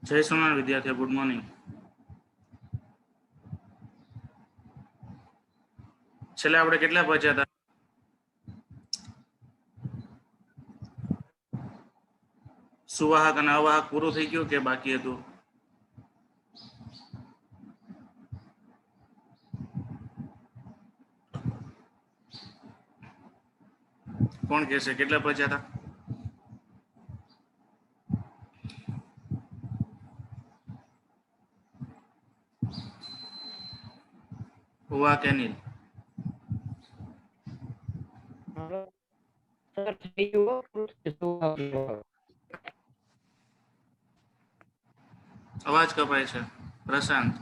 जय सोनार विद्यार्थी, good morning. छेल्ले આપણે કેટલા પહોંચ્યા હતા? સુવાહક અને અવાહક પૂરું થઈ ગયું કે બાકી હતું? કોણ કહેશે કેટલા પહોંચ્યા હતા? હુઆ કે નીલ? અવાજ કપાય છે પ્રશાંત.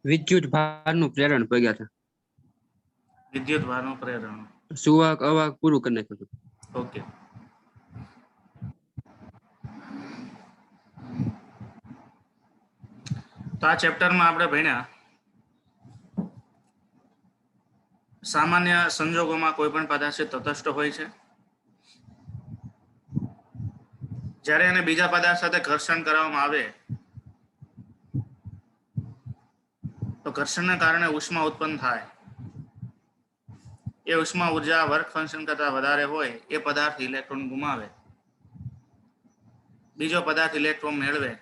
વિદ્યુત ભારનું પ્રેરણ પગ્યા હતા. વિદ્યુત ભારનું પ્રેરણ. સુવાહક અવાહક પૂરું કરી નાખ્યું હતું. ઓકે. તો આ ચેપ્ટરમાં આપણે ભણ્યા સામાન્ય સંજોગોમાં કોઈ પણ પદાર્થ તટસ્થ હોય છે. જ્યારે એને બીજા પદાર્થ સાથે ઘર્ષણ કરવામાં આવે તો ઘર્ષણના કારણે ઉષ્મા ઉત્પન્ન થાય. એ ઉષ્મા ઉર્જા વર્ક ફંક્શન કરતા વધારે હોય એ પદાર્થ ઇલેક્ટ્રોન ગુમાવે, બીજો પદાર્થ ઇલેક્ટ્રોન મેળવે.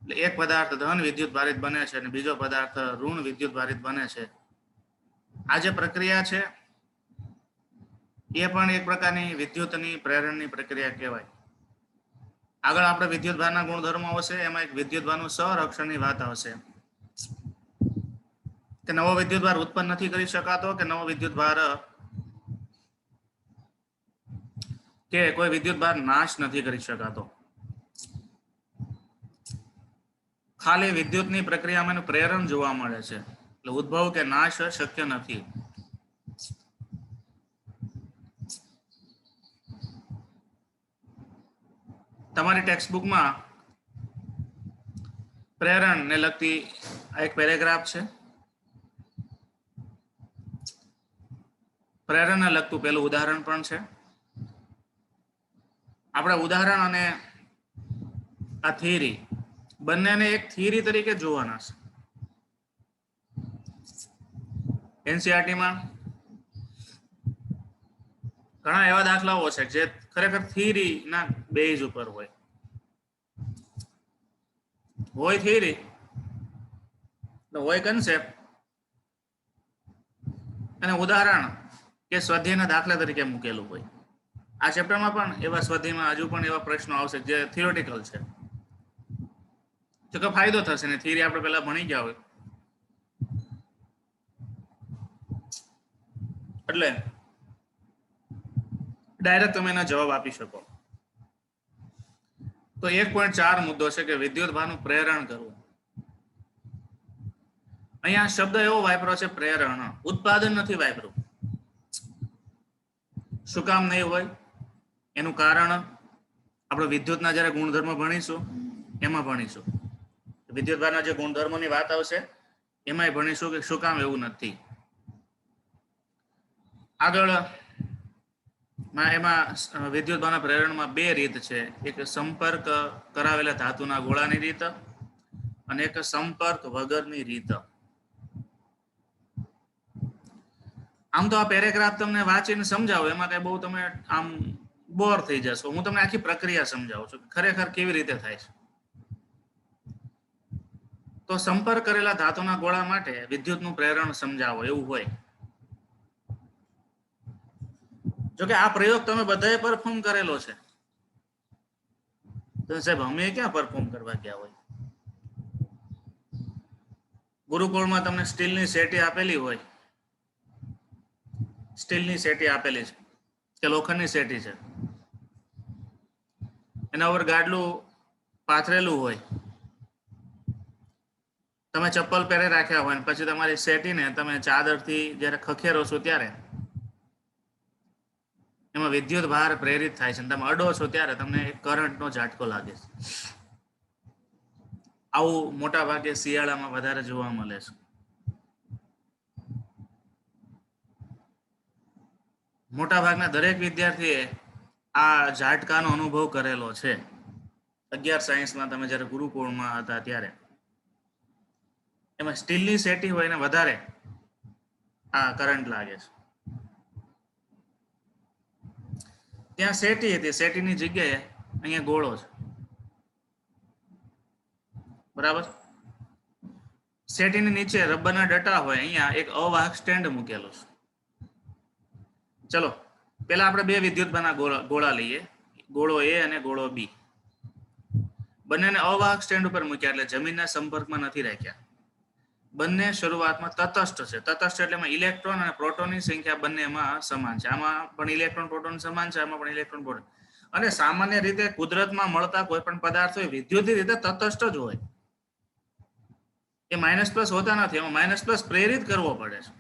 એટલે એક પદાર્થ ધન વિદ્યુત ભારિત બને છે અને બીજો પદાર્થ ઋણ વિદ્યુત ભારિત બને છે. આ જે પ્રક્રિયા છે એ પણ એક પ્રકારની વિદ્યુતની પ્રેરણની પ્રક્રિયા કહેવાય. આગળ આપણે વિદ્યુત ભારના ગુણધર્મો આવશે, એમાં એક વિદ્યુત ભારનું સંરક્ષણની વાત આવશે કે નવો વિદ્યુત ભાર ઉત્પન્ન નથી કરી શકાતો કે નવો વિદ્યુત ભાર કે કોઈ વિદ્યુત ભાર નાશ નથી કરી શકાતો. ખાલી વિદ્યુતની પ્રક્રિયામાં એનું પ્રેરણ જોવા મળે છે. એટલે ઉદ્ભવ કે નાશ શક્ય નથી. તમારી ટેક્સ્ટબુકમાં પ્રેરણ ને લગતી એક પેરેગ્રાફ છે. પ્રેરણને લગતું પેલું ઉદાહરણ પણ છે. આપણે ઉદાહરણ અને આ થિયરી બંનેને એક થિયરી તરીકે જોવાના છે. એનસીઆરટીમાં ઘણા એવા દાખલાઓ છે જે ખરેખર થિયરીના બેઝ ઉપર હોય થિયરી હોય કન્સેપ્ટ અને ઉદાહરણ કે સ્વાધ્યાયના દાખલા તરીકે મૂકેલું હોય. આ ચેપ્ટરમાં પણ એવા સ્વાધ્યાયમાં હજુ પણ એવા પ્રશ્નો આવશે જે થિયોરિટિકલ છે. તો કે ફાયદો થશે ને થિયરી આપણે પહેલા ભણી ગયા હોય એટલે ડાયરેક્ટ તમે એના જવાબ આપી શકો. તો 1.4 મુદ્દો છે કે વિદ્યુત ભારનું પ્રેરણ કરવું. અહીંયા શબ્દ એવો વાપર્યો છે પ્રેરણ, ઉત્પાદન નથી વાપર્યું. શું કામ નહીં હોય એનું કારણ આપણે વિદ્યુતના જ્યારે ગુણધર્મ ભણીશું એમાં ભણીશું. વિદ્યુત ભારના જે ગુણધર્મોની વાત આવશે એમાંય ભણીશું કે શું કામ એવું નથી. આગળ એમાં વિદ્યુત ભારના પ્રેરણમાં બે રીત છે. એક સંપર્ક કરાવેલા ધાતુના ગોળાની રીત અને એક સંપર્ક વગરની રીત. આમ તો આ પેરેગ્રાફ તમને વાંચીને સમજાવો એમાં કઈ બહુ તમે આમ બોર થઈ જશો. હું તમને આખી પ્રક્રિયા સમજાવું છું ખરેખર કેવી રીતે થાય છે. તો સંપર્ક કરેલા ધાતુના ગોળા માટે વિદ્યુતનું પ્રેરણ સમજાવો એવું હોય. જોકે આ પ્રયોગ તમે બધાએ પરફોર્મ કરેલો છે. તો સાહેબ અમે ક્યાં પરફોર્મ કરવા ગયા હોય? ગુરુકુળમાં તમને સ્ટીલની સેટી આપેલી હોય, સ્ટીલની સેટી આપેલી છે કે લોખંડની સેટી છે, એના ઉપર ગાડલું પાથરેલું હોય, તમે ચપ્પલ પહેરી રાખ્યા હોય પછી તમારી સેટીને તમે ચાદરથી જ્યારે ખખેરો છો ત્યારે એમાં વિદ્યુત ભાર પ્રેરિત થાય છે. તમે અડો છો ત્યારે તમને એક કરંટનો ઝાટકો લાગે છે. આવું મોટા ભાગે શિયાળામાં વધારે જોવા મળે છે. મોટા ભાગના દરેક વિદ્યાર્થીએ આ ઝાટકાનો અનુભવ કરેલો છે 11 સાયન્સમાં તમે જ્યારે ગુરુકુળમાં હતા ત્યારે. એમાં સ્ટીલની સેટી હોય ને વધારે આ કરંટ લાગે છે. ત્યાં સેટી હતી, સેટીની જગ્યાએ અહીંયા ગોળો છે, બરાબર. સેટીની નીચે રબરના ડટા હોય, અહીંયા એક અવાહક સ્ટેન્ડ મૂકેલો છે. ચલો પેલા આપણે બે વિદ્યુતભારના ગોળા લઈએ, ગોળો એ અને ગોળો બી. બંનેને અવાહક સ્ટેન્ડ ઉપર મૂક્યા એટલે જમીનના સંપર્કમાં નથી રાખ્યા. બંને શરૂઆતમાં તટસ્થ છે. તટસ્થ એટલે એમાં ઇલેક્ટ્રોન અને પ્રોટોનની સંખ્યા બંનેમાં સમાન છે. આમાં પણ ઇલેક્ટ્રોન પ્રોટોન સમાન છે, આમાં પણ ઇલેક્ટ્રોન પ્રોટોન. અને સામાન્ય રીતે કુદરતમાં મળતા કોઈ પણ પદાર્થ હોય વિદ્યુતીય રીતે તટસ્થ જ હોય. એ માઇનસ પ્લસ હોતા નથી, એમાં માઇનસ પ્લસ પ્રેરિત કરવો પડે છે.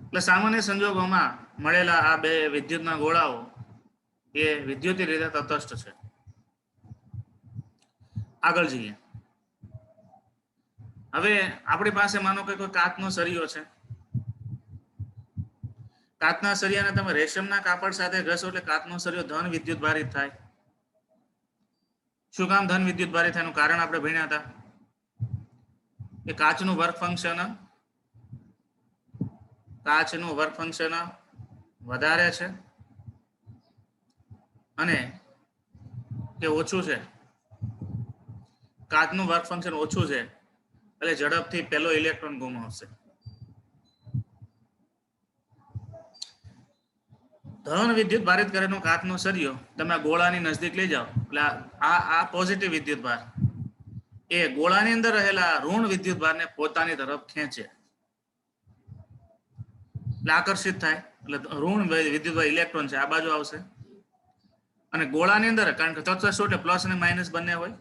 એટલે સામાન્ય સંજોગોમાં મળેલા આ બે વિદ્યુતના ગોળાઓ એ વિદ્યુતીય રીતે તટસ્થ છે. આગળ જઈએ. હવે આપણી પાસે માનો કે કોઈ કાચનો સળિયો છે. કાચના સળિયાને તમે રેશમના કાપડ સાથે ઘસો એટલે કાચનો સળિયો ધન વિદ્યુત ભારિત થાય. શું કામ ધન વિદ્યુત ભારિત થાય? એનું કારણ આપણે ભણ્યા હતા કે કાચનું વર્ક ફંક્શન વધારે છે અને કે ઓછું છે. કાચનું વર્ક ફંક્શન ઓછું છે એટલે ઝડપથી પહેલો ઇલેક્ટ્રોન ગુમાવશે. ધન વિદ્યુત ભારિત કરેલો કાચનો સળિયો તમે ગોળાની નજદીક લઈ જાઓ એટલે આ પોઝિટિવ વિદ્યુત ભાર એ ગોળાની અંદર રહેલા ઋણ વિદ્યુત ભારને પોતાની તરફ ખેંચે એટલે આકર્ષિત થાય. એટલે ઋણ વિદ્યુત ભાર ઇલેક્ટ્રોન છે આ બાજુ આવશે અને ગોળાની અંદર કારણ કે તટસ્થ એટલે પ્લસ અને માઇનસ બંને હોય,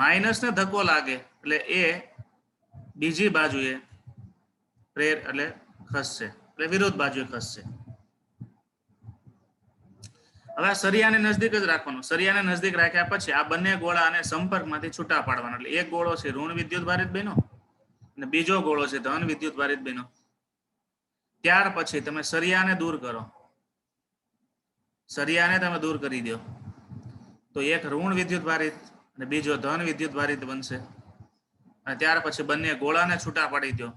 માઇનસને ધક્કો લાગે એટલે એ બીજી બાજુએ એટલે ખસશે, એટલે વિરુદ્ધ બાજુએ ખસશે. હવે સળિયાને નજદીક જ રાખવાનું. સળિયાને નજદીક રાખ્યા પછી આ બંને ગોળાને સંપર્કમાંથી છૂટા પાડવાના. એટલે એક ગોળો છે ઋણ વિદ્યુત ભારિત બન્યો અને બીજો ગોળો છે ધન વિદ્યુત ભારિત બન્યો. ત્યાર પછી તમે સળિયાને દૂર કરો, સળિયાને તમે દૂર કરી દો તો એક ઋણ વિદ્યુત ભારિત અને બીજો ધન વિદ્યુત ભારિત બનશે. અને ત્યાર પછી બંને ગોળાને છૂટા પાડી દો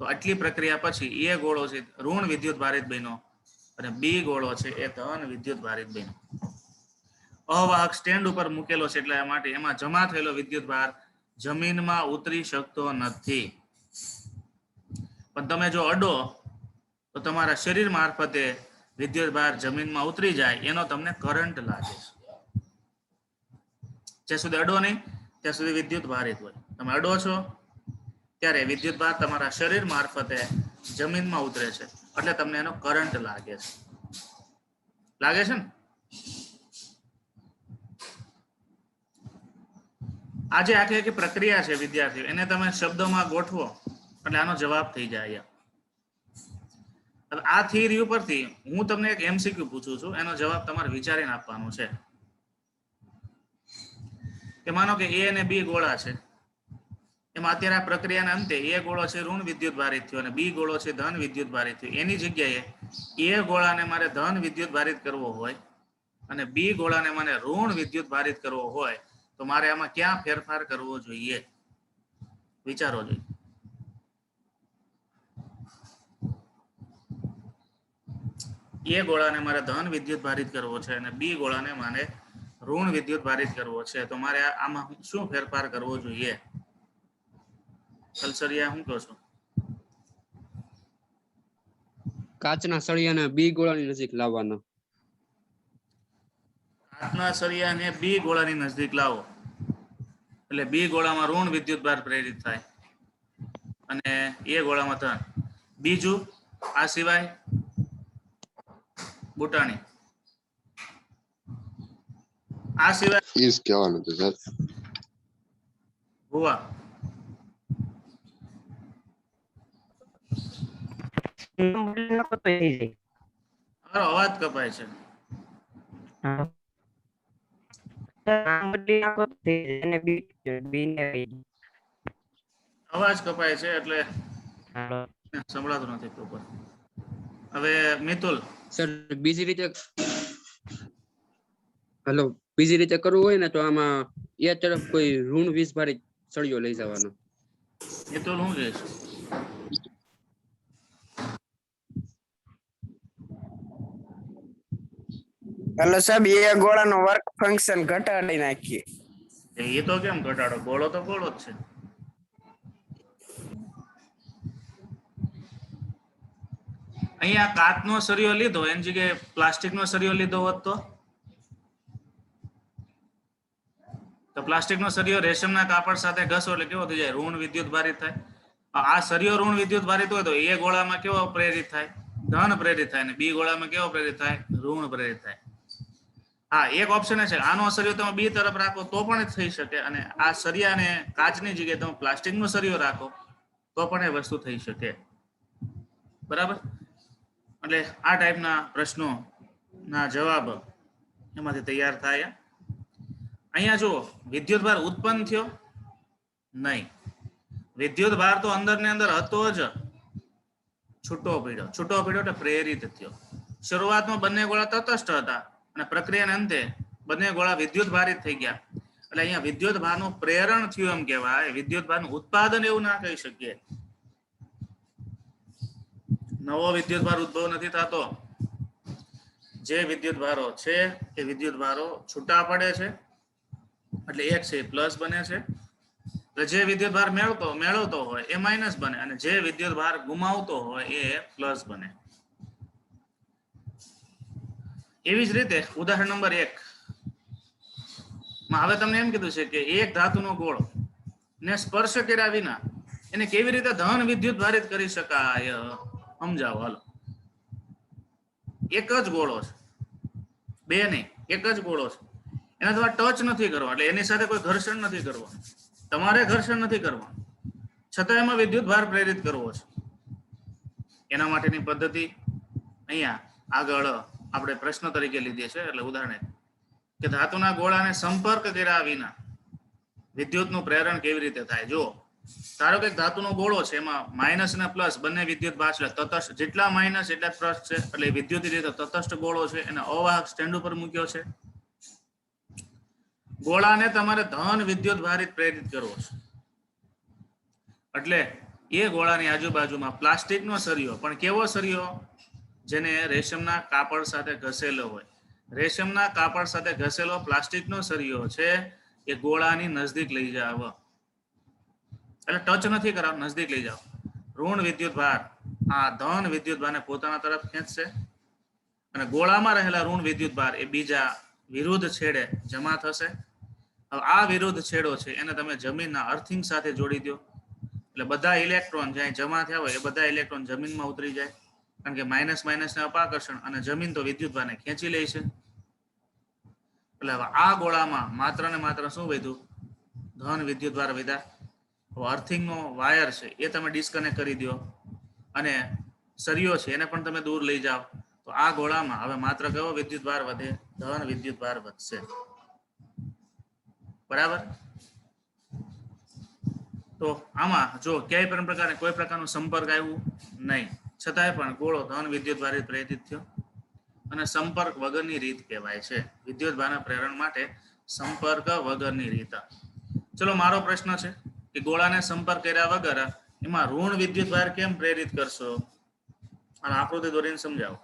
તો આટલી પ્રક્રિયા પછી એ ગોળો છે ઋણ વિદ્યુત ભારિત બન્યો અને બી ગોળો છે એ ધન વિદ્યુત ભારિત બન્યો. અવાહક સ્ટેન્ડ ઉપર મૂકેલો છે એટલે માટે એમાં જમા થયેલો વિદ્યુત ભાર જમીનમાં ઉતરી શકતો નથી. પણ તમે જો અડો તો તમારા શરીર મારફતે વિદ્યુત ભાર જમીનમાં ઉતરી જાય એનો તમને કરંટ લાગે છે. જ્યાં સુધી અડો નહીં ત્યાં સુધી વિદ્યુત ભારિત હોય. તમે અડો છો ત્યારે વિદ્યુત ભાર તમારા શરીર મારફતે જમીનમાં ઉતરે છે એટલે તમને એનો કરંટ લાગે છે. લાગે છે ને? આજે આખી આખી પ્રક્રિયા છે વિદ્યાર્થીઓ, એને તમે શબ્દોમાં ગોઠવો એટલે આનો જવાબ થઈ જાય. હવે આ થિયરી ઉપરથી હું તમને એક એમસીક્યુ પૂછું છું, એનો જવાબ તમારે વિચારીને આપવાનો છે. કે માનો કે એ અને બી ગોળા છે, એમાં અત્યારે આ પ્રક્રિયાના અંતે એ ગોળો છે ઋણ વિદ્યુત ભારિત થયો અને બી ગોળો છે ધન વિદ્યુત ભારિત થયો. એની જગ્યાએ એ ગોળાને મારે ધન વિદ્યુત ભારિત કરવો હોય અને બી ગોળાને મારે ઋણ વિદ્યુત ભારિત કરવો હોય તો મારે આમાં ક્યાં ફેરફાર કરવો જોઈએ? વિચારો જોઈએ. એ ગોળાને મારે ધન વિદ્યુત ભારિત કરવો છે અને બી ગોળાને મારે ઋણ વિદ્યુત ભારિત કરવો છે તો મારે આમાં શું ફેરફાર કરવો જોઈએ? કલસરિયા શું કહો છો? કાચના સળિયાને બી ગોળાની નજીક લાવવાનો. કાચના સળિયાને બી ગોળાની નજદીક લાવો એટલે બી ગોળામાં ઋણ વિદ્યુત ભાર પ્રેરિત થાય અને એ ગોળામાં ધન. બીજું આ સિવાય બુટાણી આ સિવાય ઈજ કહેવાનું છે સર. ભુવા અવાજ કપાય છે. અવાજ કપાય છે એટલે સંભળાતું નથી પ્રોપર. હવે મિતુલ, સર બીજી રીતે હેલો બીજી રીતે કરવું હોય ને તો આમાં એ તરફ કોઈ ઋણ 20 ભારિત સળિયો લઈ જવાનો. મિતુલ શું કહીશ? એટલે સાહેબ એ ગોળાનો વર્ક ફંક્શન ઘટાડી નાખીએ. એ તો કેમ ઘટાડો? ગોળો તો ગોળો જ છે. અહીંયા કાચનો સળિયો લીધો એની જગ્યાએ પ્લાસ્ટિકનો સળિયો લીધો હોત તો પ્લાસ્ટિકનો સળિયો રેશમના કાપડ સાથે ઘસો એટલે કેવો થઈ જાય? ઋણ વિદ્યુત ભારિત થાય. આ સળિયો ઋણ વિદ્યુત ભારિત હોય તો એ ગોળામાં કેવો પ્રેરિત થાય? ધન પ્રેરિત થાય. અને બી ગોળામાં કેવો પ્રેરિત થાય? ઋણ પ્રેરિત થાય. હા, એક ઓપ્શન છે આનો સળિયો તમે બી તરફ રાખો તો પણ થઈ શકે, અને આ સળિયાને કાચની જગ્યાએ તમે પ્લાસ્ટિકનો સળિયો રાખો તો પણ એ વસ્તુ થઈ શકે. બરાબર? એટલે આ ટાઈપના પ્રશ્નોના જવાબ એમાંથી તૈયાર થાય. અહીંયા જુઓ, વિદ્યુત ભાર ઉત્પન્ન થયો નહીં. વિદ્યુત ભાર તો અંદર ને અંદર હતો જ, છૂટો પડ્યો એટલે પ્રેરિત થયો. શરૂઆતમાં બંને ગોળા તટસ્થ હતા અને પ્રક્રિયાના અંતે બંને ગોળા વિદ્યુત ભારિત થઈ ગયા. એટલે અહીંયા વિદ્યુત ભારનું પ્રેરણ થયું એમ કહેવાય. વિદ્યુત ભારનું ઉત્પાદન એવું ના કહી શકીએ. નવો વિદ્યુત ભાર ઉદ્ભવ નથી થતો. જે વિદ્યુત ભારો છે એ વિદ્યુત ભારો છૂટા પડે છે એટલે એક છે એ પ્લસ બને છે. એટલે જે વિદ્યુત ભાર મેળવતો હોય એ માઇનસ બને, અને જે વિદ્યુત ભાર ગુમાવતો હોય એ પ્લસ બને. એવી જ રીતે ઉદાહરણ નંબર 1 માં હવે તમને એમ કીધું છે કે એક ધાતુનો ગોળો ને સ્પર્શ કર્યા વિના એને કેવી રીતે ધન વિદ્યુત ભારિત કરી શકાય? સમજાવો હાલો. એક જ ગોળો છે, બે નહીં, એક જ ગોળો છે. એના દ્વારા ટચ નથી કરવા, એટલે એની સાથે કોઈ ઘર્ષણ નથી કરવાનું. તમારે ઘર્ષણ નથી કરવાનું, છતાં એમાં વિદ્યુત ભાર પ્રેરિત કરવો છે. એના માટેની પદ્ધતિ અહીંયા આગળ આપણે પ્રશ્ન તરીકે લીધી છે. એટલે ઉદાહરણ કે ધાતુના ગોળાને સંપર્ક કર્યા વિના વિદ્યુતનું પ્રેરણ કેવી રીતે થાય? જો ધારો કે ધાતુનો ગોળો છે, એમાં માઇનસ અને પ્લસ બંને વિદ્યુત ભાર છે. તટસ્થ જેટલા માઇનસ એટલા પ્લસ છે, એટલે વિદ્યુત રીતે તટસ્થ ગોળો છે. એને અવાહક સ્ટેન્ડ ઉપર મૂક્યો છે. ગોળાને તમારે ધન વિદ્યુત ભારિત પ્રેરિત કરવો છે. એટલે એ ગોળાની આજુબાજુમાં પ્લાસ્ટિકનો સળિયો, પણ કેવો સળિયો? જેને રેશમના કાપડ સાથે ઘસેલો હોય. રેશમના કાપડ સાથે ઘસેલો પ્લાસ્ટિકનો સળિયો છે એ ગોળાની નજદીક લઈ જાવ. એટલે ટચ નથી કરાવ, નજદીક લઈ જાવ. ઋણ વિદ્યુત ભાર આ ધન વિદ્યુત ભારને પોતાના તરફ ખેંચશે, અને ગોળામાં રહેલા ઋણ વિદ્યુત ભાર એ બીજા વિરુદ્ધ છેડે જમા થશે. હવે આ વિરુદ્ધ છેડો છે એને તમે જમીનના અર્થિંગ સાથે જોડી દો, એટલે બધા ઇલેક્ટ્રોન જ્યાં જમા થયા હોય એ બધા ઇલેક્ટ્રોન જમીનમાં ઉતરી જાય. કારણ કે માઇનસ માઇનસને અપાકર્ષણ, અને જમીન તો વિદ્યુત ભારને ખેંચી લે છે. એટલે હવે આ ગોળામાં માત્ર ને માત્ર શું વધ્યું? ધન વિદ્યુત ભાર વધ્યા. અર્થિંગનો વાયર છે એ તમે ડિસ્કનેક્ટ કરી દો, અને સળિયો છે એને પણ તમે દૂર લઈ જાઓ, તો આ ગોળામાં હવે માત્ર કયો વિદ્યુત ભાર વધે? ધન વિદ્યુત ભાર વધશે. બરાબર? તો આમાં જો ક્યાંય પણ પ્રકારે કોઈ પ્રકારનો સંપર્ક આવ્યું નહીં, છતાંય પણ ગોળો ધન વિદ્યુત ભારિત પ્રેરિત થયો. અને સંપર્ક વગરની રીત કહેવાય છે. વિદ્યુત ભારના પ્રેરણ માટે સંપર્ક વગરની રીત. ચલો, મારો પ્રશ્ન છે કે ગોળાને સંપર્ક કર્યા વગર એમાં ઋણ વિદ્યુત ભાર કેમ પ્રેરિત કરશો? અને આકૃતિ દોરીને સમજાવો.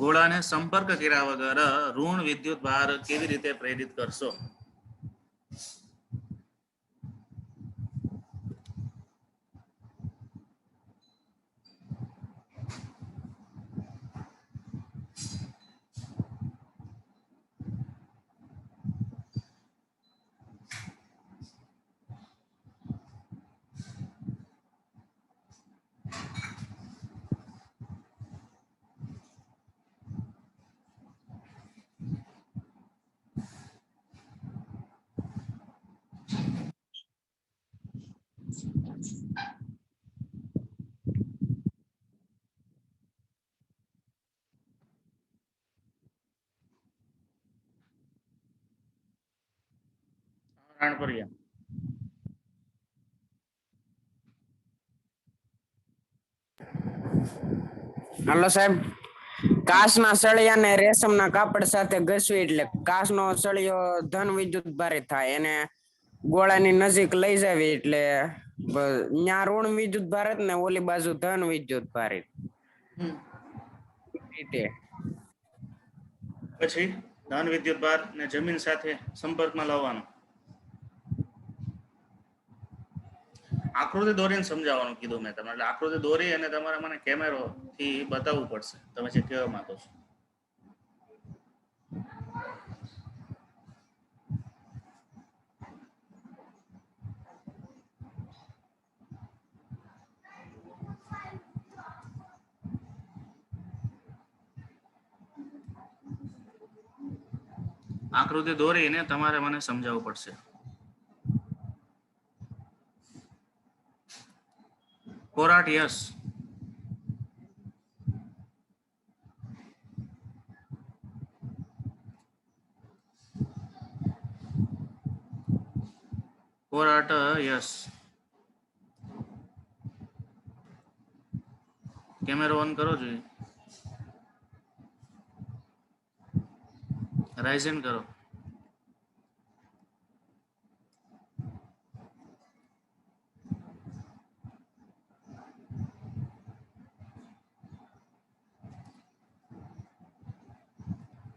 ગોળાને સંપર્ક કર્યા વગર ઋણ વિદ્યુત ભાર કેવી રીતે પ્રેરિત કરશો? રાણપરિયા. હાલો સાહેબ, કાચના સળિયાને રેશમના કાપડ સાથે ઘસવી એટલે કાચનો સળિયો ધન વિદ્યુત ભારિત થાય, એને ગોળાની નજીક લઈ જાવી એટલે ન્યા ઋણ વિદ્યુત ભારિત ને ઓલી બાજુ ધન વિદ્યુત ભારિત રીતે. પછી ધન વિદ્યુત ભાર ને જમીન સાથે સંપર્કમાં લાવવાનો. આકૃતિ દોરીને સમજાવવાનું કીધું મેં તમને, એટલે આકૃતિ દોરી અને તમારે મને કેમેરો થી બતાવવું પડશે તમે જે કહેવા માંગો છો. આકૃતિ દોરીને તમારે મને સમજાવવું પડશે. કોરાટ યસ. કોરાટ યસ. કેમેરો ઓન કરો જોઈએ. રાઇઝન કરો.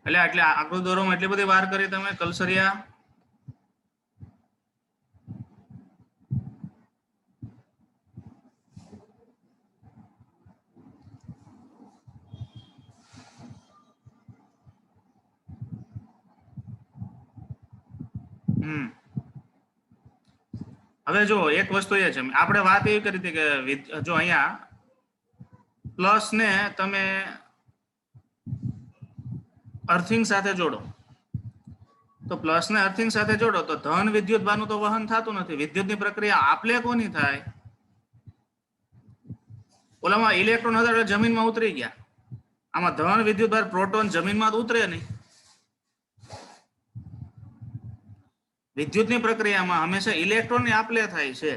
એટલે આકૃતિ દોરવામાં એટલી બધી વાર કરી તમે કલસરિયા? હવે જો એક વસ્તુ એ છે, આપણે વાત એવી કરી હતી કે જો અહીંયા પ્લસ ને તમે અર્થિંગ સાથે જોડો તો પ્લસ ને અર્થિંગ સાથે જોડો તો ધન વિદ્યુત ભારનું તો વહન થતું નથી. વિદ્યુતની પ્રક્રિયા આપલે કોની થાય? ઓલામાં ઇલેક્ટ્રોન હતા એટલે જમીનમાં ઉતરી ગયા. આમાં ધન વિદ્યુત ભાર પ્રોટોન જમીનમાં ઉતરે નહીં. વિદ્યુતની પ્રક્રિયામાં હંમેશા ઇલેક્ટ્રોનની આપલે થાય છે,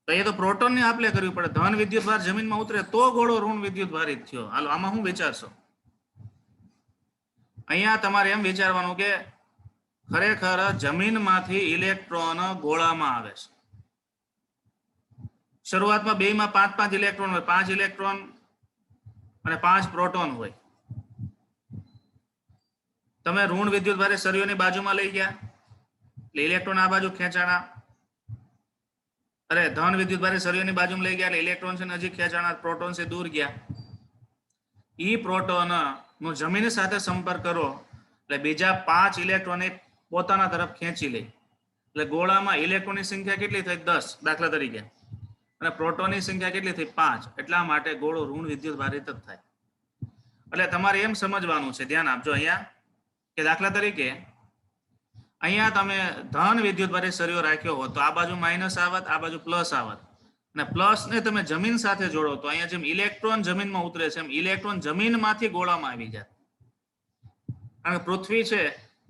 તો એ તો પ્રોટોનની આપલે કરવી પડે. ધન વિદ્યુત ભાર જમીનમાં ઉતરે તો ગોળો ઋણ વિદ્યુત ભારિત થયો. હાલો આમાં શું વિચારશો? અહીંયા તમારે એમ વિચારવાનું કે ખરેખર જમીનમાંથી ઇલેક્ટ્રોન ગોળામાં આવે છે. શરૂઆતમાં બેમાં 5-5 ઇલેક્ટ્રોન હોય, 5 ઇલેક્ટ્રોન અને 5 પ્રોટોન હોય. તમે ઋણ વિદ્યુત ભારે સળિયોની બાજુમાં લઈ ગયા એટલે ઇલેક્ટ્રોન આ બાજુ ખેંચાણા, અરે ધન વિદ્યુત ભારે સળિયોની બાજુમાં લઈ ગયા એટલે ઇલેક્ટ્રોન છે નજીક ખેંચાણા, પ્રોટોન છે દૂર ગયા. ઈ પ્રોટોન નો જમીન સાથે સંપર્ક કરો એટલે બીજા 5 ઇલેક્ટ્રોન પોતાના તરફ ખેંચી લે એટલે ગોળામાં ઇલેક્ટ્રોનની સંખ્યા કેટલી થઈ? 10 દાખલા તરીકે, અને પ્રોટોનની સંખ્યા કેટલી થઈ? 5. એટલા માટે ગોળો ઋણ વિદ્યુત ભારિત જ થાય. એટલે તમારે એમ સમજવાનું છે, ધ્યાન આપજો અહીંયા કે દાખલા તરીકે અહીંયા તમે ધન વિદ્યુત ભારિત સળિયો રાખ્યો હોત તો આ બાજુ માઇનસ આવત, આ બાજુ પ્લસ આવત, અને પ્લસ ને તમે જમીન સાથે જોડો તો અહીંયા જેમ ઇલેક્ટ્રોન જમીનમાં ઉતરે છે એમ ઇલેક્ટ્રોન જમીનમાંથી ગોળામાં આવી જાય. કારણ કે પૃથ્વી છે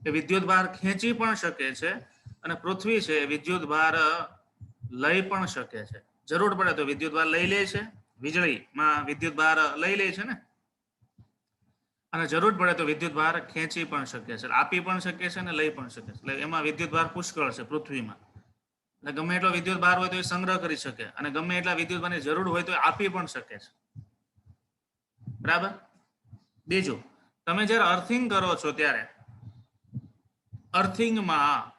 એ વિદ્યુત ભાર ખેંચી પણ શકે છે અને પૃથ્વી છે વિદ્યુત ભાર લઈ પણ શકે છે. જરૂર પડે તો વિદ્યુત ભાર લઈ લે છે, વીજળીમાં વિદ્યુત ભાર લઈ લે છે ને, અને જરૂર પડે તો વિદ્યુત ભાર ખેંચી પણ શકે છે, આપી પણ શકે છે અને લઈ પણ શકે છે. એટલે એમાં વિદ્યુત ભાર પુષ્કળ છે પૃથ્વીમાં. એટલે ગમે એટલો વિદ્યુત ભાર હોય તો એ સંગ્રહ કરી શકે અને ગમે એટલા વિદ્યુત ભારની જરૂર હોય તો એ આપી પણ શકે છે. બરાબર. બીજું, તમે જ્યારે અર્થિંગ કરો છો ત્યારે અર્થિંગમાં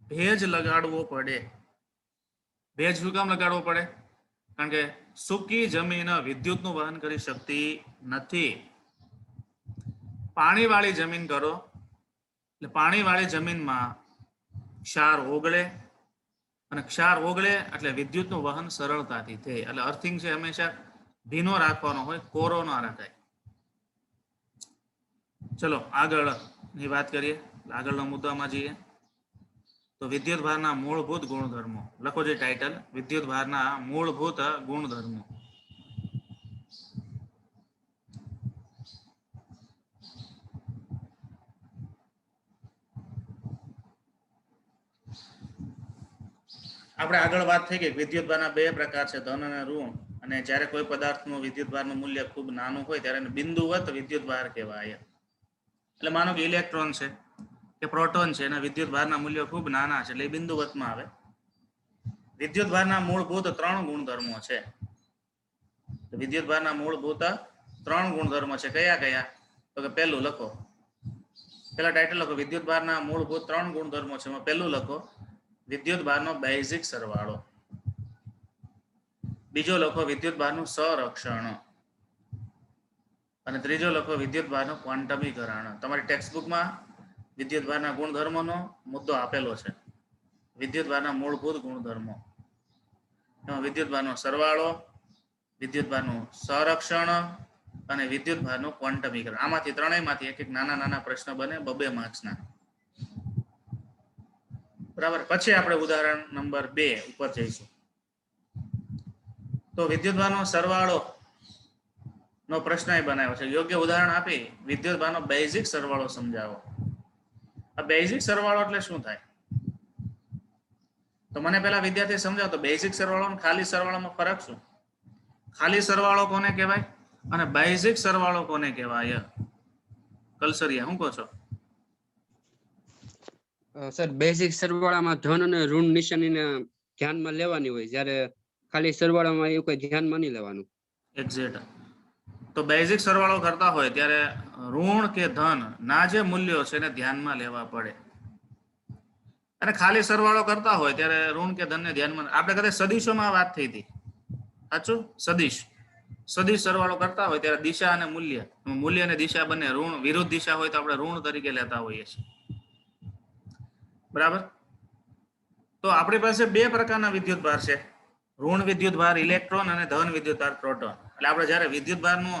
ભેજ લગાડવો પડે. ભેજ શું કામ લગાડવો પડે? કારણ કે સૂકી જમીન વિદ્યુતનું વહન કરી શકતી નથી. પાણીવાળી જમીન કરો એટલે પાણીવાળી જમીનમાં ક્ષાર ઓગળે અને ક્ષાર ઓગળે એટલે વિદ્યુતનું વહન સરળતાથી થાય. એટલે અર્થિંગ છે હંમેશા ભીનો રાખવાનો હોય, કોરો ના રાખાય. ચલો આગળની વાત કરીએ, આગળનો મુદ્દામાં જઈએ તો વિદ્યુત ભારના મૂળભૂત ગુણધર્મો લખો. જે ટાઇટલ વિદ્યુત ભારના મૂળભૂત ગુણધર્મો. આપણે આગળ વાત થઈ ગઈ વિદ્યુત ભારના બે પ્રકાર છે, ધન અને ઋણ. અને જ્યારે કોઈ પદાર્થનું વિદ્યુતભારનું મૂલ્ય ખૂબ નાનું હોય ત્યારે એને બિંદુવત વિદ્યુતભાર કહેવાય. એટલે માનો કે ઇલેક્ટ્રોન છે કે પ્રોટોન છે એના વિદ્યુતભારના મૂલ્યો ખૂબ નાના છે એટલે એ બિંદુવતમાં આવે. વિદ્યુતભારના મૂળભૂત 3 ગુણધર્મો છે. વિદ્યુતભારના મૂળભૂત 3 ગુણધર્મો છે. કયા કયા? તો કે પહેલું લખો, પેલા ટાઇટલ લખો, વિદ્યુતભારના મૂળભૂત 3 ગુણધર્મો છે. એમાં પહેલું લખો વિદ્યુતભારનો બેઝિક સરવાળો. બીજો લખો વિદ્યુતભારનું સંરક્ષણ. અને ત્રીજો લખો વિદ્યુતભારનું ક્વોન્ટમીકરણ. તમારી ટેક્સ્ટબુકમાં વિદ્યુતભારના ગુણધર્મોનો મુદ્દો આપેલો છે. વિદ્યુતભારના મૂળભૂત ગુણધર્મો, એમાં વિદ્યુતભારનો સરવાળો, વિદ્યુતભારનું સંરક્ષણ અને વિદ્યુતભારનું ક્વોન્ટમીકરણ. આમાંથી ત્રણેયમાંથી એક એક નાના નાના પ્રશ્ન બને 2 માર્ક્સના. બરાબર. પછી આપણે ઉદાહરણ નંબર 2 ઉપર જઈશું. તો વિદ્યુતભારનો સરવાળો નો પ્રશ્ન એ બનાવ્યો છે. યોગ્ય ઉદાહરણ આપી વિદ્યુતભારનો બેઝિક સરવાળો સમજાવો. આ બેઝિક સરવાળો એટલે શું થાય? તો મને પેલા વિદ્યાર્થી સમજાવો તો બેઝિક સરવાળો અને ખાલી સરવાળામાં ફરક શું? ખાલી સરવાળો કોને કહેવાય અને બેઝિક સરવાળો કોને કહેવાય? કલસરિયા, શું કહો છો? સર બેઝિક સરવાળામાં ધન અને ઋણ નિશાનીને ધ્યાનમાં લેવાની હોય, જ્યારે ખાલી સરવાળામાં એવું કોઈ ધ્યાનમાં નહીં લેવાનું. એક્ઝેક્ટ. તો બેઝિક સરવાળો કરતા હોય ત્યારે ઋણ કે ધન ના જે મૂલ્યો છે એને ધ્યાનમાં લેવા પડે. અને ખાલી સરવાળો કરતા હોય ત્યારે ઋણ કે ધનને ધ્યાનમાં. આપણે કદાચ સદિશોમાં વાત થઈ હતી, સાચું? સદિશ સરવાળો કરતા હોય ત્યારે દિશા અને મૂલ્ય અને દિશા બંને ઋણ વિરુદ્ધ દિશા હોય તો આપણે ઋણ તરીકે લેતા હોઈએ છીએ. બરાબર. તો આપણી પાસે 2 પ્રકારના વિદ્યુતભાર છે, ઋણ વિદ્યુતભાર ઇલેક્ટ્રોન અને ધન વિદ્યુતભાર પ્રોટોન. એટલે આપણે જ્યારે વિદ્યુતભારનો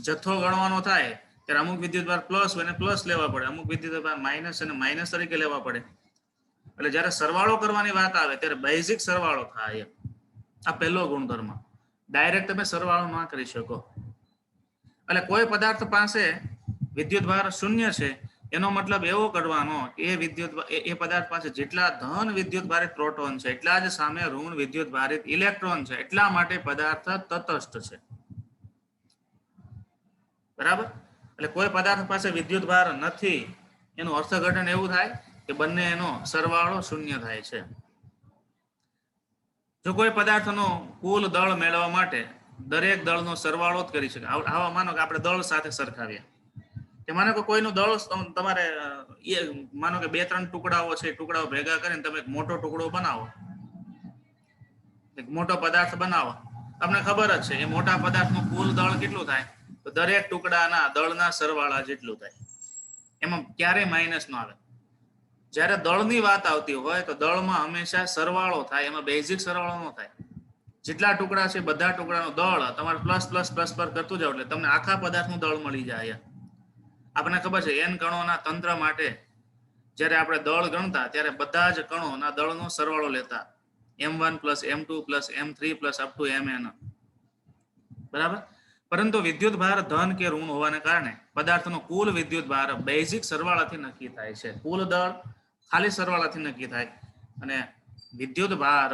જથ્થો ગણવાનો થાય ત્યારે અમુક વિદ્યુતભાર પ્લસ હોય ને પ્લસ લેવા પડે, અમુક વિદ્યુતભાર માઇનસ અને માઇનસ તરીકે લેવા પડે. એટલે જ્યારે સરવાળો કરવાની વાત આવે ત્યારે બેઝિક સરવાળો થાય. આ પહેલો ગુણધર્મ. ડાયરેક્ટ તમે સરવાળો ના કરી શકો. એટલે કોઈ પદાર્થ પાસે વિદ્યુતભાર 0 છે એનો મતલબ એવો કરવાનો એ પદાર્થ પાસે જેટલા ધન વિદ્યુતભારિત પ્રોટોન છે એટલા જ સામે ઋણ વિદ્યુતભારિત ઇલેક્ટ્રોન છે. એટલા માટે પદાર્થ તટસ્થ છે. બરાબર. એટલે કોઈ પદાર્થ પાસે વિદ્યુતભાર નથી એનું અર્થઘટન એવું થાય કે બંને એનો સરવાળો 0 થાય છે. જો કોઈ પદાર્થનો કુલ દળ મેળવવા માટે દરેક દળનો સરવાળો જ કરી શકે. આવા માનો કે આપણે દળ સાથે સરખાવીએ કે માનો કે કોઈનું દળ તમારે માનો કે 2-3 ટુકડાઓ છે, ટુકડાઓ ભેગા કરીને તમે એક મોટો ટુકડો બનાવો, એક મોટો પદાર્થ બનાવો, તમને ખબર જ છે એ મોટા પદાર્થનું કુલ દળ કેટલું થાય? તો દરેક ટુકડાના દળના સરવાળા જેટલું થાય. એમાં ક્યારેય માઇનસ ન આવે. જ્યારે દળની વાત આવતી હોય તો દળમાં હંમેશા સરવાળો થાય, એમાં બેઝિક સરવાળો ન થાય. જેટલા ટુકડા છે બધા ટુકડાનું દળ તમારે પ્લસ પ્લસ પ્લસ પર કરતું જાવ એટલે તમને આખા પદાર્થનું દળ મળી જાય. આપણને ખબર છે n કણોના તંત્ર માટે જ્યારે આપણે દળ ગણતા ત્યારે બધા જ કણોના દળનો સરવાળો લેતા, m1 + m2 + m3 + up to mn. બરાબર. પરંતુ વિદ્યુતભાર ધન કે ઋણ હોવાને કારણે પદાર્થનો કુલ વિદ્યુતભાર બેઝિક સરવાળાથી નક્કી થાય છે. કુલ દળ ખાલી સરવાળાથી નક્કી થાય અને વિદ્યુતભાર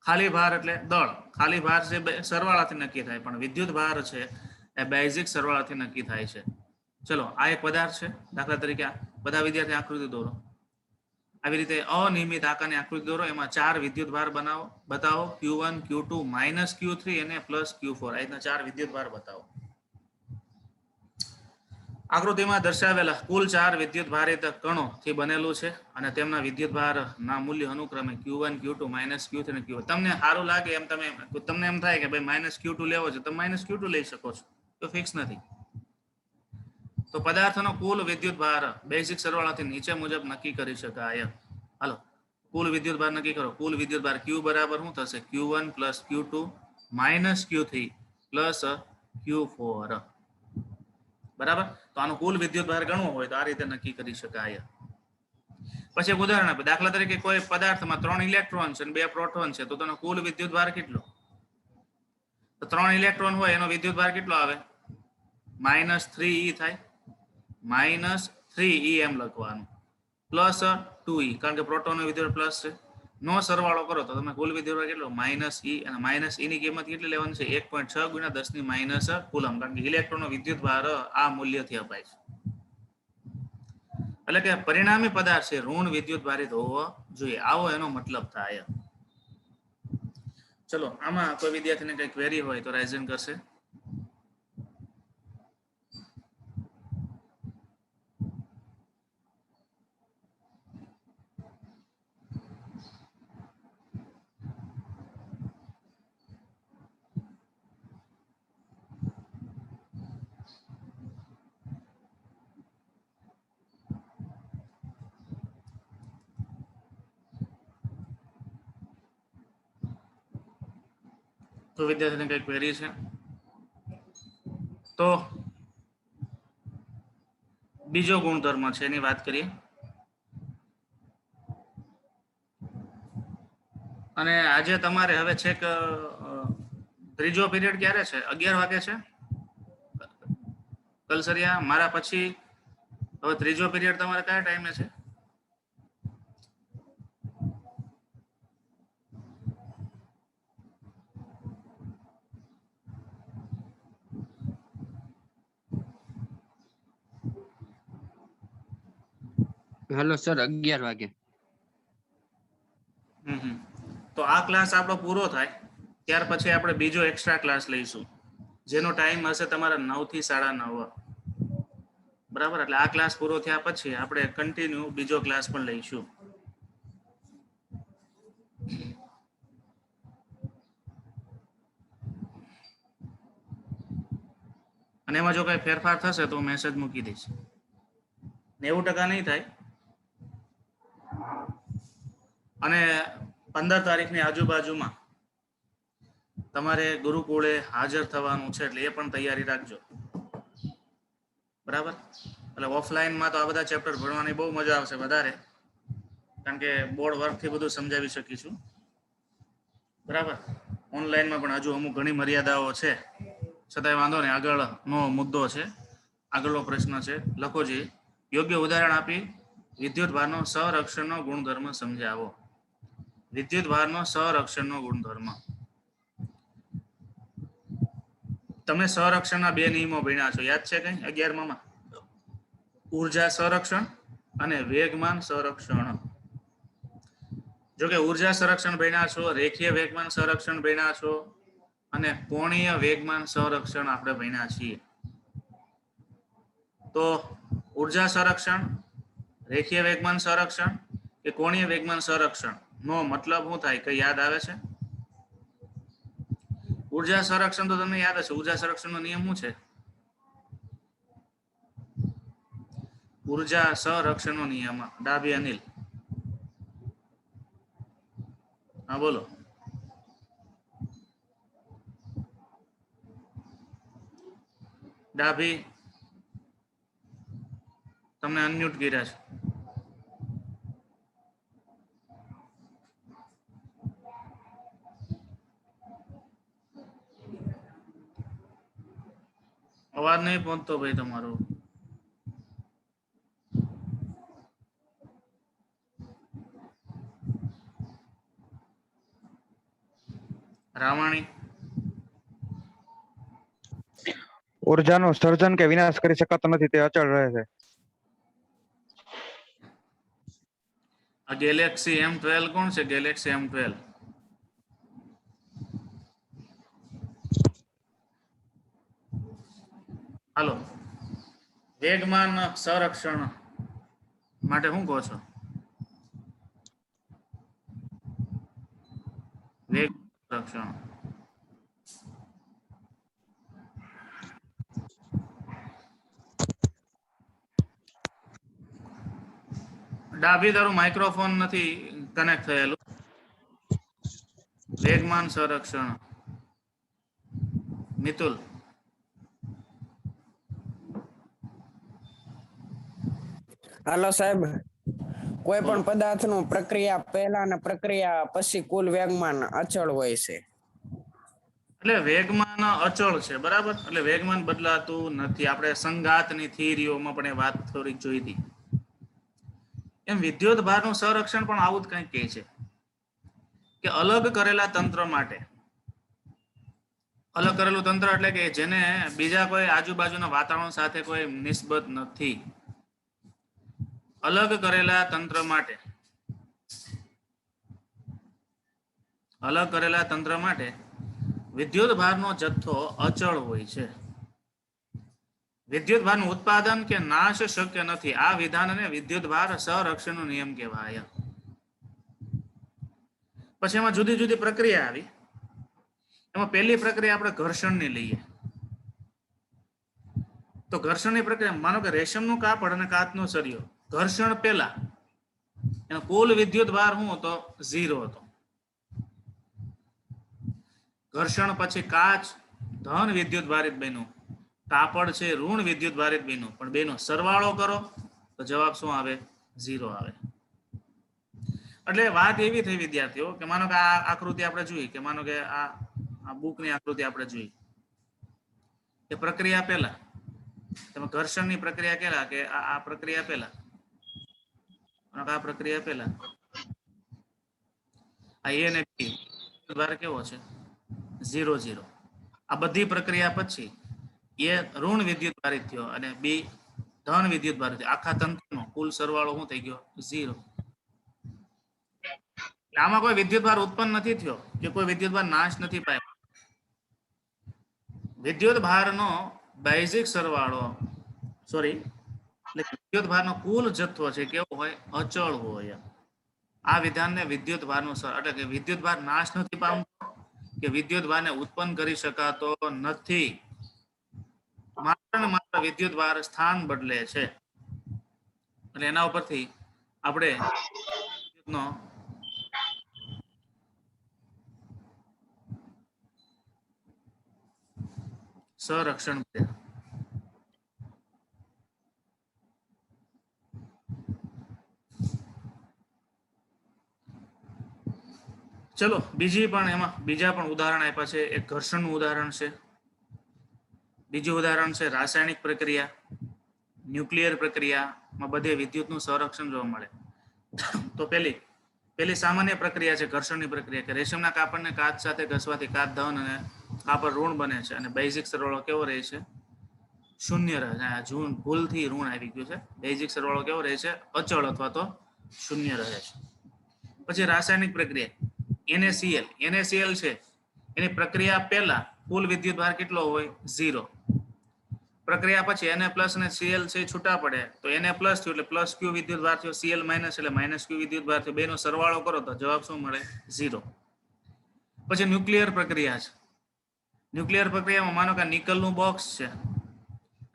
ખાલી ભાર એટલે દળ, ખાલી ભાર છે સરવાળાથી નક્કી થાય, પણ વિદ્યુતભાર છે એ બેઝિક સરવાળાથી નક્કી થાય છે. ચલો, આ એક પદાર્થ છે. દાખલા તરીકે બધા વિદ્યાર્થી આકૃતિ દોરો. આવી રીતે અનિયમિત આકારની આકૃતિ દોરો. એમાં 4 વિદ્યુતભાર બતાવો, Q1, Q2, -Q3 અને +Q4. આ રીતના 4 વિદ્યુતભાર બતાવો. આકૃતિમાં દર્શાવેલા કુલ 4 વિદ્યુતભારિત કણોથી બનેલું છે અને તેમના વિદ્યુતભારના મૂલ્ય અનુક્રમે Q1, Q2, -Q3 અને Q4. તમને સારું લાગે એમ તમને એમ થાય કે ભાઈ -Q2 લેવો છે, તમે -Q2 લઈ શકો છો, તો ફિક્સ નથી. તો પદાર્થનો કુલ વિદ્યુતભાર બેઝિક સરવાળાથી નીચે મુજબ નક્કી કરી શકાય. હાલો, કુલ વિદ્યુતભાર નક્કી કરો. કુલ વિદ્યુતભાર Q બરાબર શું થશે? Q1 + Q2 - Q3 + Q4. બરાબર. તો આનો કુલ વિદ્યુતભાર ગણવો હોય તો આ રીતે નક્કી કરી શકાય. પછી એક ઉદાહરણ આપે. દાખલા તરીકે કોઈ પદાર્થમાં 3 ઇલેક્ટ્રોન છે અને 2 પ્રોટોન છે, તો તેનો કુલ વિદ્યુતભાર કેટલો? તો 3 ઇલેક્ટ્રોન હોય એનો વિદ્યુતભાર કેટલો આવે? -3e થાય. -3e એમ લખવાનું, +2e કારણ કે પ્રોટોનનો વિદ્યુત પ્લસ છે, નો સરવાળો કરો તો તમે કુલ વિદ્યુતભાર કેટલો માઇનસ ઈ, અને માઇનસ ઈ ની કિંમત કેટલી લેવાની છે 1.6 ગુણ્યા 10 ની માઇનસ કુલમ, કારણ કે ઇલેક્ટ્રોનનો વિદ્યુતભાર આ મૂલ્યથી અપાય છે. એટલે કે પરિણામી પદાર્થ છે ઋણ વિદ્યુત ભારિત હોવો જોઈએ, આવો એનો મતલબ થાય. ચલો આમાં કોઈ વિદ્યાર્થીને કઈ ક્વેરી હોય તો રાઇઝન કરશે. તો વિદ્યાર્થીને કઈ ક્વેરી છે તો બીજો ગુણધર્મ છે એની વાત કરીએ. અને આજે તમારે હવે છેક ત્રીજો પીરિયડ ક્યારે છે? 11 વાગે છે કલસરિયા. મારા પછી હવે ત્રીજો પીરિયડ તમારે કયા ટાઈમે છે? હેલો સર 11 વાગે. તો આ ક્લાસ આપણો પૂરો થાય ત્યાર પછી આપણે બીજો એક્સ્ટ્રા ક્લાસ લઈશું જેનો ટાઈમ હશે તમારા 9 થી 9:30. બરાબર, એટલે આ ક્લાસ પૂરો થયા પછી આપણે કન્ટિન્યુ બીજો ક્લાસ પણ લઈશું. અને એમાં જો કઈ ફેરફાર થશે તો મેસેજ મૂકી દઈશ. 90% નહીં થાય. અને 15 તારીખની આજુબાજુમાં તમારે ગુરુકુળે હાજર થવાનું છે, એટલે એ પણ તૈયારી રાખજો. બરાબર, એટલે ઓફલાઈનમાં તો આ બધા ચેપ્ટર ભણવાની બહુ મજા આવશે વધારે, કારણ કે બોર્ડ વર્કથી બધું સમજાવી શકીશું. બરાબર, ઓનલાઈનમાં પણ હજુ અમુક ઘણી મર્યાદાઓ છે, છતાંય વાંધો નહીં. આગળનો મુદ્દો છે, આગળનો પ્રશ્ન છે, લખો જી. યોગ્ય ઉદાહરણ આપી વિદ્યુત ભારનો સંરક્ષણનો ગુણધર્મ સમજાવો. વિદ્યુત ભારનો સંરક્ષણનો ગુણધર્મ. તમે સંરક્ષણના બે નિયમો ભણ્યા છો, યાદ છે કઈ 11માં? ઉર્જા સંરક્ષણ અને વેગમાન સંરક્ષણ. જો કે ઉર્જા સંરક્ષણ ભણ્યા છો, રેખીય વેગમાન સંરક્ષણ ભણ્યા છો, અને કોણીય વેગમાન સંરક્ષણ આપણે ભણ્યા છીએ. તો ઉર્જા સંરક્ષણ, રેખીય વેગમાન સંરક્ષણ કે કોણીય વેગમાન સંરક્ષણ નો મતલબ શું થાય? કઈ યાદ આવે છે? ઉર્જા સંરક્ષણ તો તમને યાદ હશે. ઉર્જા સંરક્ષણનો નિયમ શું છે? ઉર્જા સંરક્ષણનો નિયમ ડાભી અનિલ. હા બોલો. ડાભી, તમને અનમ્યુટ કર્યા છે. અવાજ નહીં પહોંચતો ભાઈ તમારો. રામાણી, ઉર્જાનું સર્જન કે વિનાશ કરી શકાતો નથી, તે અચળ રહે છે. આ ગેલેક્સી M12 કોણ છે? ગેલેક્સી M12 હાલો. વેગમાન સંરક્ષણ માટે શું કહો છો? વેગ સંરક્ષણ ડાભી, તારું માઇક્રોફોન નથી કનેક્ટ થયેલું. વેગમાન સંરક્ષણ. મિતુલ, હાલો સાહેબ, કોઈ પણ પદાર્થનું પ્રક્રિયા પહેલા અને પ્રક્રિયા પછી કુલ વેગમાન અચળ હોય છે. એટલે વેગમાન અચળ છે, બરાબર. એટલે વેગમાન બદલાતું નથી. આપણે સંઘાતની થિયરીઓમાં પણ એ વાત થોડીક જોઈ હતી. એમ વિદ્યુત ભારનું સંરક્ષણ પણ આવું જ કંઈક કહે છે. કે અલગ કરેલા તંત્ર માટે, અલગ કરેલું તંત્ર એટલે કે જેને બીજા કોઈ આજુબાજુના વાતાવરણ સાથે કોઈ નિસ્બત નથી, અલગ કરેલા તંત્ર માટે, અલગ કરેલા તંત્ર માટે વિદ્યુત ભારનો જથ્થો અચળ હોય છે. વિદ્યુત ભારનું ઉત્પાદન કે નાશ શક્ય નથી. આ વિધાનને વિદ્યુત ભાર સંરક્ષણનો નિયમ કહેવાય. પછી એમાં જુદી જુદી પ્રક્રિયા આવી. એમાં પહેલી પ્રક્રિયા આપણે ઘર્ષણની લઈએ. તો ઘર્ષણની પ્રક્રિયા, માનો કે રેશમનું કાપડ અને કાચનો સળિયો, ઘર્ષણ પહેલા એનો કુલ વિદ્યુત ભાર શું હતો? 0 હતો. ઘર્ષણ પછી કાચ ધન વિદ્યુત ભારિત બન્યું, કાપડ છે ઋણ વિદ્યુત ભારિત બન્યું, પણ બેનો સરવાળો કરો તો જવાબ શું આવે? 0 આવે. એટલે વાત એવી થઈ વિદ્યાર્થીઓ કે માનો કે આ આકૃતિ આપણે જોઈ, કે માનો કે આ બુકની આકૃતિ આપણે જોઈ, એ પ્રક્રિયા પહેલા તમે ઘર્ષણની પ્રક્રિયા કેલા કે આ પ્રક્રિયા પહેલા, આ પ્રક્રિયા પહેલા આ એ અને બી ભાર કેવો છે? 0 0. આ બધી પ્રક્રિયા પછી એ ઋણ વિદ્યુત ભારિત થયો અને બી ધન વિદ્યુત ભારિત થયો. આખા તંત્રનો કુલ સરવાળો શું થઈ ગયો? 0. આમાં કોઈ વિદ્યુત ભાર ઉત્પન્ન નથી થયો કે કોઈ વિદ્યુત ભાર નાશ નથી પામ્યો. વિદ્યુત ભારનો બેઝિક સરવાળો, સોરી, એટલે વિદ્યુત ભારનો કુલ જથ્થો છે કેવો હોય? અચળ હોય. આ વિધાનને વિદ્યુત ભારનો એટલે કે વિદ્યુત ભાર નાશ નથી પામતો કે વિદ્યુત ભારને ઉત્પન્ન કરી શકાતો નથી, માત્ર ને માત્ર વિદ્યુત ભાર સ્થાન બદલે છે. એટલે એના ઉપરથી આપણે વિદ્યુતનો સંરક્ષણ છે. ચલો બીજી પણ એમાં બીજા પણ ઉદાહરણ આપ્યા છે. એક ઘર્ષણનું ઉદાહરણ છે, બીજું ઉદાહરણ છે રાસાયણિક પ્રક્રિયા, ન્યુક્લિયર પ્રક્રિયામાં બધે વિદ્યુતનું સંરક્ષણ જોવા મળે. તો પહેલી સામાન્ય પ્રક્રિયા છે ઘર્ષણની પ્રક્રિયા, કે રેશમના કાપડને કાચ સાથે ઘસવાથી કાચ ધન અને કાપડ ઋણ બને છે અને બેઝિક સરવાળો કેવો રહે છે? 0 રહે છે. ભૂલથી ઋણ આવી ગયું છે. બેઝિક સરવાળો કેવો રહે છે? અચળ અથવા તો 0 રહે છે. પછી રાસાયણિક પ્રક્રિયા NaCl છે, એની પ્રક્રિયા પહેલા કુલ વિદ્યુત ભાર કેટલો હોય? 0. પ્રક્રિયા પછી Na+ અને Cl છે છૂટા પડે તો Na+ થયું એટલે પ્લસ Q વિદ્યુત ભાર થયો, Cl- એટલે માઇનસ Q વિદ્યુત ભાર થયો. બેનો સરવાળો કરો તો જવાબ શું મળે? 0. પછી ન્યુક્લિયર પ્રક્રિયા છે. ન્યુક્લિયર પ્રક્રિયામાં માનો કે નિકલનું બોક્સ છે,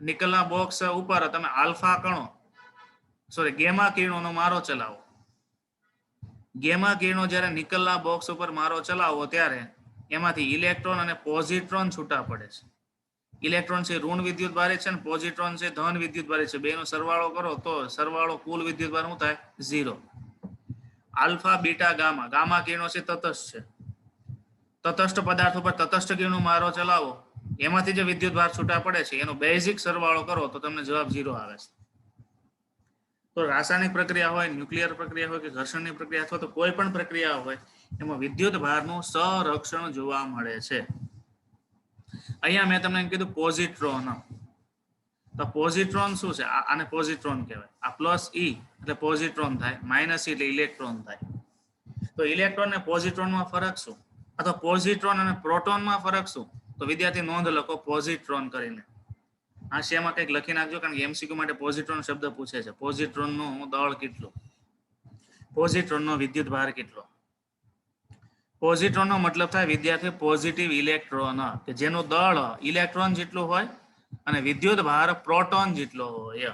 નિકલના બોક્સ ઉપર તમે આલ્ફા કણો, સોરી ગેમા કિરણોનો મારો ચલાવો. ગેમા કિરણો જ્યારે નિકલના બોક્સ ઉપર મારો ચલાવો ત્યારે એમાંથી ઇલેક્ટ્રોન અને પોઝિટ્રોન છૂટા પડે છે. ઇલેક્ટ્રોન છે ઋણ વિદ્યુત ભારિત છે અને પોઝિટ્રોન છે ધન વિદ્યુત ભારિત છે. બેનો સરવાળો કરો તો સરવાળો કુલ વિદ્યુત ભાર શું થાય? 0. આલ્ફા બીટા ગામા, ગામા કિરણો છે તટસ્થ છે. તટસ્થ પદાર્થ ઉપર તટસ્થ કિરણો મારો ચલાવો, એમાંથી જે વિદ્યુત ભાર છૂટા પડે છે એનો બેઝિક સરવાળો કરો તો તમને જવાબ 0 આવે છે. તો રાસાયણિક પ્રક્રિયા હોય, ન્યુક્લિયર પ્રક્રિયા હોય કે ઘર્ષણની પ્રક્રિયા અથવા તો કોઈ પણ પ્રક્રિયા હોય, એમાં વિદ્યુત ભારનું સંરક્ષણ જોવા મળે છે. અહીંયા મેં તમને કીધું પોઝિટ્રોન. તો પોઝિટ્રોન શું છે? આને પોઝિટ્રોન કહેવાય. આ પ્લસ E એટલે પોઝિટ્રોન થાય, માઇનસ E એટલે ઇલેક્ટ્રોન થાય. તો ઇલેક્ટ્રોન અને પોઝિટ્રોનમાં ફરક શું? અથવા પોઝિટ્રોન અને પ્રોટોનમાં ફરક શું? તો વિદ્યાર્થી નોંધ લખો પોઝિટ્રોન કરીને. હાંસિયામાં કંઈક લખી નાખજો, કારણ કે MCQ માટે પોઝિટ્રોન શબ્દ પૂછે છે. પોઝિટ્રોનનું દળ કેટલું? પોઝિટ્રોનનો વિદ્યુત ભાર કેટલો? પોઝિટ્રોનનો મતલબ થાય વિદ્યાર્થી પોઝિટિવ ઇલેક્ટ્રોન, કે જેનું દળ ઇલેક્ટ્રોન જેટલું હોય અને વિદ્યુત ભાર પ્રોટોન જેટલો હોય.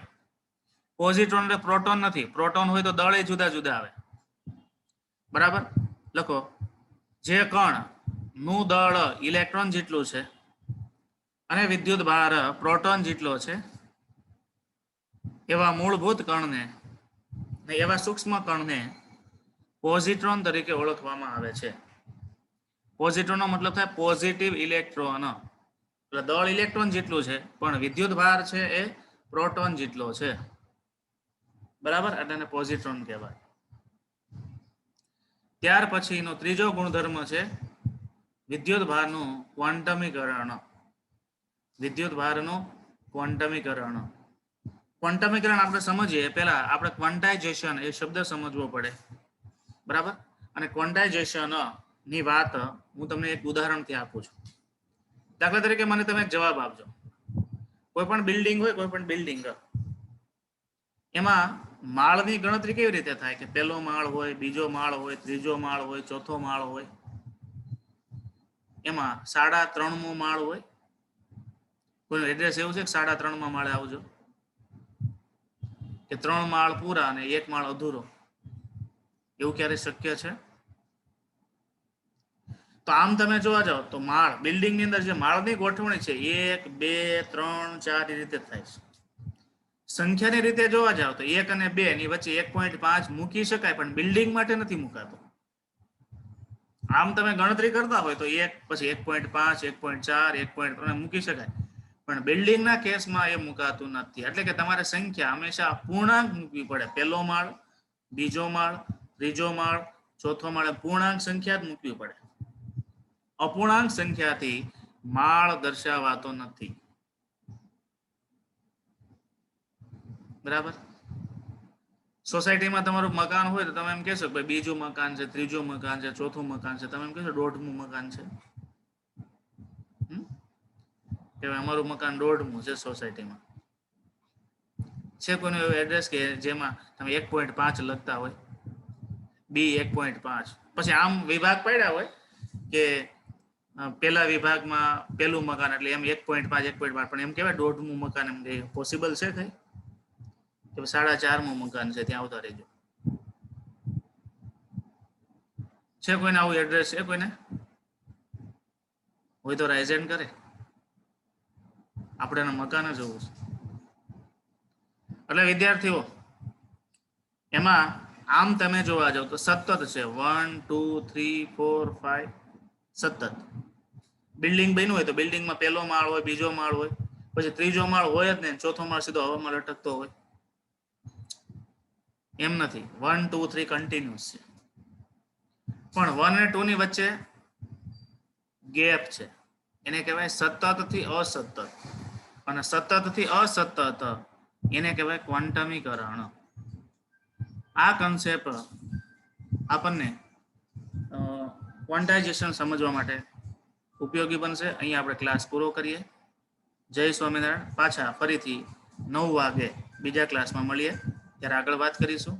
પોઝિટ્રોન એટલે પ્રોટોન નથી. પ્રોટોન હોય તો દળ જુદા જુદા આવે. બરાબર? લખો, જે કણ નું દળ ઇલેક્ટ્રોન જેટલું છે અને વિદ્યુત ભાર પ્રોટોન જેટલો છે એવા મૂળભૂત કણને, એવા સૂક્ષ્મ કણને પોઝિટ્રોન તરીકે ઓળખવામાં આવે છે. પોઝિટ્રોનનો મતલબ થાય પોઝિટિવ ઇલેક્ટ્રોન, એટલે દળ ઇલેક્ટ્રોન જેટલું છે પણ વિદ્યુત ભાર છે એ પ્રોટોન જેટલો છે. બરાબર? એટલે પોઝિટ્રોન કહેવાય. ત્યાર પછીનો ત્રીજો ગુણધર્મ છે વિદ્યુત ભારનું ક્વોન્ટમીકરણ. વિદ્યુત ભારનું ક્વોન્ટમીકરણ. ક્વોન્ટમીકરણ આપણે સમજીએ પહેલા આપણે ક્વોન્ટાઇઝેશન એ શબ્દ સમજવો પડે, બરાબર. અને ક્વોન્ટાઇઝેશન ની વાત હું તમને એક ઉદાહરણથી આપું છું. દાખલા તરીકે મને તમે એક જવાબ આપજો. કોઈ પણ બિલ્ડિંગ હોય, કોઈ પણ બિલ્ડિંગ, એમાં માળની ગણતરી કેવી રીતે થાય કે પહેલો માળ હોય, બીજો માળ હોય, ત્રીજો માળ હોય, ચોથો માળ હોય. એમાં 3.5મો માળ હોય. કોઈનું એડ્રેસ એવું છે કે 3.5માં માળે આવજો, કે 3 માળ પૂરા અને 1 માળ અધૂરો, એવું ક્યારે શક્ય છે? તો આમ તમે જોવા જાઓ તો માળ, બિલ્ડિંગ ની અંદર જે માળની ગોઠવણી છે 1, 2, 3, 4 એ રીતે થાય છે. સંખ્યાની રીતે જોવા જાવ તો 1 અને 2 ની વચ્ચે 1.5 મૂકી શકાય, પણ બિલ્ડિંગ માટે નથી મુકાતો. આમ તમે ગણતરી કરતા હોય તો 1 પછી 1.5, 1.4, 1.3 મૂકી શકાય, પણ બિલ્ડિંગના કેસમાં એ મુકાતું નથી. એટલે કે તમારે સંખ્યા હંમેશા પૂર્ણાંક મૂકવી પડે. પહેલો માળ, બીજો માળ, ત્રીજો માળ, ચોથો માળ, પૂર્ણાંક સંખ્યા જ મૂકવી પડે. અપૂર્ણાંક સંખ્યાથી માળ દર્શાવાતો નથી, બરાબર. સોસાયટીમાં તમારું મકાન હોય તો તમે એમ કહેશો કે બીજું મકાન છે, ત્રીજું મકાન છે, ચોથું મકાન છે. તમે એમ કહેશો 1.5મું મકાન છે, કે અમારું મકાન 1.5મું છે. સોસાયટીમાં છે કોઈનું એવું એડ્રેસ કે જેમાં તમે 1.5 લખતા હોય, બી 1.5, પછી આમ વિભાગ પડ્યા હોય કે પેલા વિભાગમાં પેલું મકાન એટલે એમ 1.5, 1.5, પણ એમ કહેવાય 1.5મું મકાન. એમ કે પોસિબલ છે કઈ? કે 4.5મું મકાન છે, ત્યાં આવતા રહેજો. છે કોઈને આવું એડ્રેસ? છે કોઈને? હોય તો રાઇઝ હેન્ડ કરે. આપણે એના મકાન જ જોવું છે. એટલે વિદ્યાર્થીઓ, એમાં આમ તમે જોવા જાવ તો સતત છે 1, 2, 3, 4, 5 સતત. બિલ્ડિંગ બન્યું હોય તો બિલ્ડિંગમાં પહેલો માળ હોય, બીજો માળ હોય, પછી ત્રીજો માળ હોય જ નહીં, ચોથો માળ સીધો હવામાં લટકતો હોય. એમ નથી. 1, 2, 3 કન્ટિન્યુઅસ છે, પણ 1 અને 2 ની વચ્ચે ગેપ છે. એને કહેવાય સતત થી અસતત, અને સતત થી અસતત એને કહેવાય ક્વોન્ટમીકરણ. આ કન્સેપ્ટ આપણને ક્વોન્ટાઇઝેશન સમજવા માટે ઉપયોગી બનશે. અહીંયા આપણે ક્લાસ પૂરો કરીએ. જય સ્વામિનારાયણ. પાછા ફરીથી 9 વાગે બીજા ક્લાસમાં મળીએ, ત્યારે આગળ વાત કરીશું.